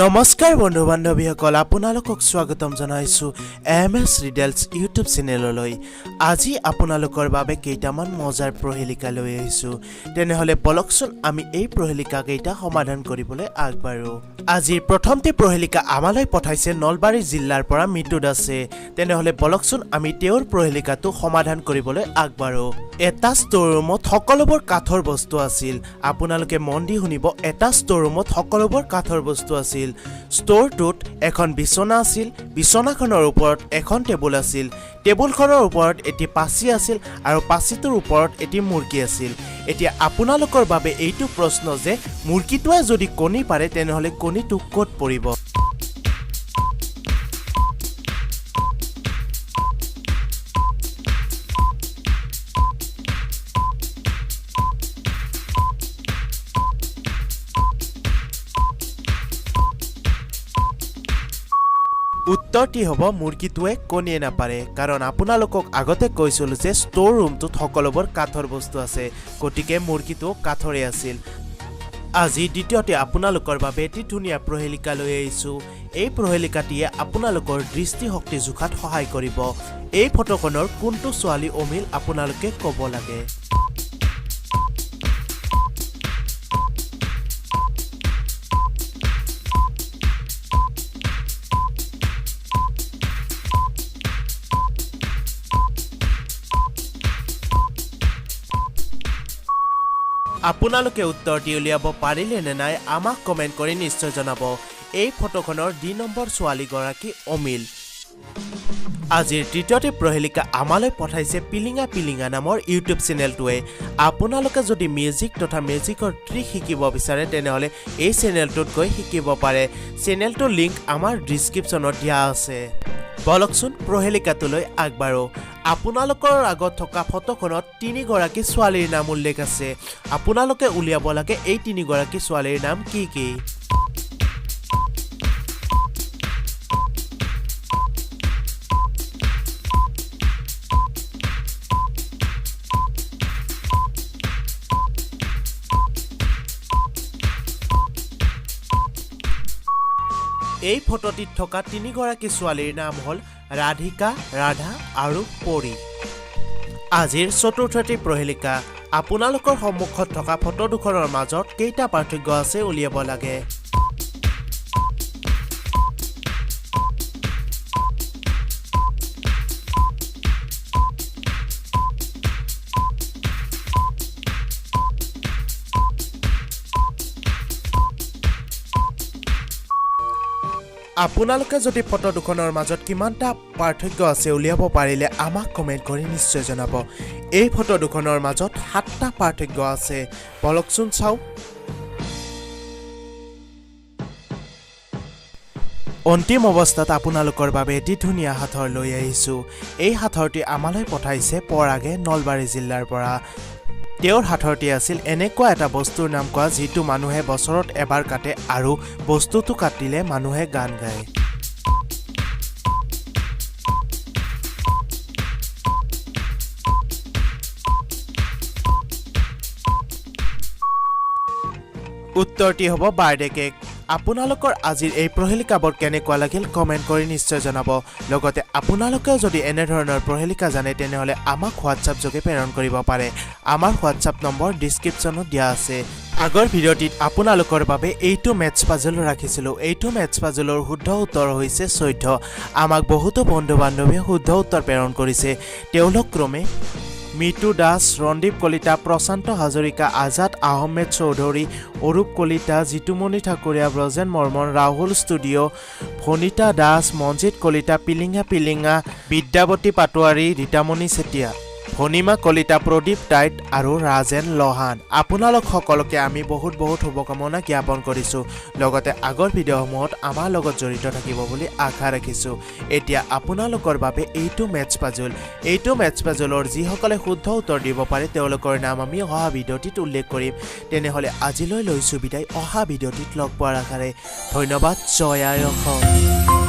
নমস্কাৰ বন্ধু বান্ধৱীসকল আপোনালোকক স্বাগতম জনাইছো এমএছ ৰিডলছ ইউটিউব চেনেললৈ। আজি আপোনালোকৰ বাবে কেইটামান মজাৰ প্ৰহেলিকা লৈ আহিছো। তেনেহলে বলকচোন আমি এই প্ৰহেলিকা কেইটা সমাধান কৰিবলৈ আগবাঢ়ো। আজিৰ প্ৰথমটি প্ৰহেলিকা আমালৈ পঠাইছে নলবাৰী জিলাৰ পৰা মিটু দাসে। তেনেহলে বলকচোন আমি তেওঁৰ প্ৰহেলিকাটো সমাধান কৰিবলৈ আগবাঢ়ো। এটা ষ্ট'ৰ ৰুমত সকলোবোৰ কাঠৰ বস্তু আছিল। আপোনালোকে মন দি শুনিব, এটা ষ্ট'ৰ ৰুমত সকলোবোৰ কাঠৰ বস্তু আছিল। ষ্ট'ৰটোত এখন বিছনা আছিল। বিছনাখনৰ ওপৰত এখন টেবুল আছিল। টেবুলখনৰ ওপৰত এটি পাচি আছিল আৰু পাচিটোৰ ওপৰত এটি মুৰ্গী আছিল। এতিয়া আপোনালোকৰ বাবে এইটো প্ৰশ্ন যে মুৰ্গীটোৱে যদি কণী পাৰে তেনেহলে কণীটো ক'ত পৰিব? উত্তৰটি হ'ব মুৰ্গীটোৱে কণীয়ে নাপাৰে, কাৰণ আপোনালোকক আগতে কৈছিলোঁ যে ষ্ট'ৰ ৰুমটোত সকলোবোৰ কাঠৰ বস্তু আছে, গতিকে মুৰ্গীটো কাঠৰে আছিল। আজি দ্বিতীয়তে আপোনালোকৰ বাবে এটি ধুনীয়া প্ৰহেলিকা লৈ আহিছোঁ। এই প্ৰহেলিকাটিয়ে আপোনালোকৰ দৃষ্টিশক্তি জোখাত সহায় কৰিব। এই ফটোখনৰ কোনটো ছোৱালী অমিল আপোনালোকে ক'ব লাগে। আপোনালোকে উত্তৰটি উলিয়াব পাৰিলে নে নাই আমাক কমেণ্ট কৰি নিশ্চয় জনাব। এই ফটোখনৰ ২ নম্বৰ ছোৱালীগৰাকী অমিল। আজিৰ তৃতীয়টি প্ৰহেলিকা আমালৈ পঠাইছে পিলিঙা পিলিঙা নামৰ ইউটিউব চেনেলটোৱে। আপোনালোকে যদি মিউজিক তথা মিউজিকৰ ট্ৰিক শিকিব বিচাৰে তেনেহলে এই চেনেলটোত গৈ শিকিব পাৰে। চেনেলটোৰ লিংক আমাৰ ডিছক্ৰিপশ্যনত দিয়া আছে। বলকচোন প্ৰহেলিকাটোলৈ আগবাঢ়ো। আপোনালোকৰ আগত থকা ফটোখনত ৩ গৰাকী ছোৱালীৰ নাম উল্লেখ আছে। আপোনালোকে উলিয়াব লাগে এই ৩ গৰাকী ছোৱালীৰ নাম কি কি। এই ফটোটিত থকা ৩ গৰাকী ছোৱালীৰ নাম হ'ল ৰাধিকা, ৰাধা আৰু পৰী। আজিৰ চতুৰ্থটি প্ৰহেলিকা। আপোনালোকৰ সন্মুখত থকা ফটো দুখনৰ মাজত কেইটা পাৰ্থক্য আছে উলিয়াব লাগে। আপোনালোকে যদি ফটো দুখনৰ মাজত কিমানটা পাৰ্থক্য আছে উলিয়াব পাৰিলে আমাক কমেণ্ট কৰি নিশ্চয় জনাব। এই ফটো দুখনৰ মাজত 7টা পাৰ্থক্য আছে। বলকচোন চাওঁ। অন্তিম অৱস্থাত আপোনালোকৰ বাবে এটি ধুনীয়া সাঁথৰ লৈ আহিছোঁ। এই সাঁথৰটি আমালৈ পঠাইছে পৰাগে নলবাৰী জিলাৰ পৰা। তেওঁৰ সাঁথৰটি আছিল এনেকুৱা এটা বস্তুৰ নাম কোৱা যিটো মানুহে বছৰত এবাৰ কাটে আৰু বস্তুটো কাটিলে মানুহে গান গায়। উত্তৰটি হ'ব বাৰ্থডে কেক। আপোনালোকৰ আজিৰ এই প্ৰহেলিকাবোৰ কেনেকুৱা লাগিল কমেণ্ট কৰি নিশ্চয় জনাব। লগতে আপোনালোকেও যদি এনেধৰণৰ প্ৰহেলিকা জানে তেনেহলে আমাক হোৱাটছআপ যোগে প্ৰেৰণ কৰিব পাৰে। আমাৰ হোৱাটছআপ নম্বৰ ডিছক্ৰিপশ্যনত দিয়া আছে। আগৰ ভিডিঅ'টিত আপোনালোকৰ বাবে এইটো মেথছ পাজল ৰাখিছিলোঁ। এইটো মেথছ পাজলৰ শুদ্ধ উত্তৰ হৈছে 14। আমাক বহুতো বন্ধু বান্ধৱীয়ে শুদ্ধ উত্তৰ প্ৰেৰণ কৰিছে। তেওঁলোক ক্ৰমে মিটু দাস, ৰন্দীপ কলিতা, প্ৰশান্ত হাজৰিকা, আজাদ আহমেদ চৌধুৰী, অৰূপ কলিতা, জিতুমণি ঠাকুৰীয়া, ব্ৰজেন বৰ্মন, ৰাহুল ষ্টুডিঅ', ভনিতা দাস, মনজিত কলিতা, পিলিঙা পিলিঙা, বিদ্যাৱতী পাটোৱাৰী, ৰীতামণি চেতিয়া, ভনিমা কলিতা, প্ৰদীপ টাইট আৰু ৰাজেন লহান। আপোনালোক সকলোকে আমি বহুত শুভকামনা জ্ঞাপন কৰিছোঁ। লগতে আগৰ ভিডিঅ'সমূহত আমাৰ লগত জড়িত থাকিব বুলি আশা ৰাখিছোঁ। এতিয়া আপোনালোকৰ বাবে এইটো মেথছ পাজল। এইটো মেথছ পাজলৰ যিসকলে শুদ্ধ উত্তৰ দিব পাৰে তেওঁলোকৰ নাম আমি অহা ভিডিঅ'টিত উল্লেখ কৰিম। তেনেহ'লে আজিলৈ লৈছোঁ বিদায়। অহা ভিডিঅ'টিত লগ পোৱাৰ আশাৰে ধন্যবাদ। জয় আই অসম।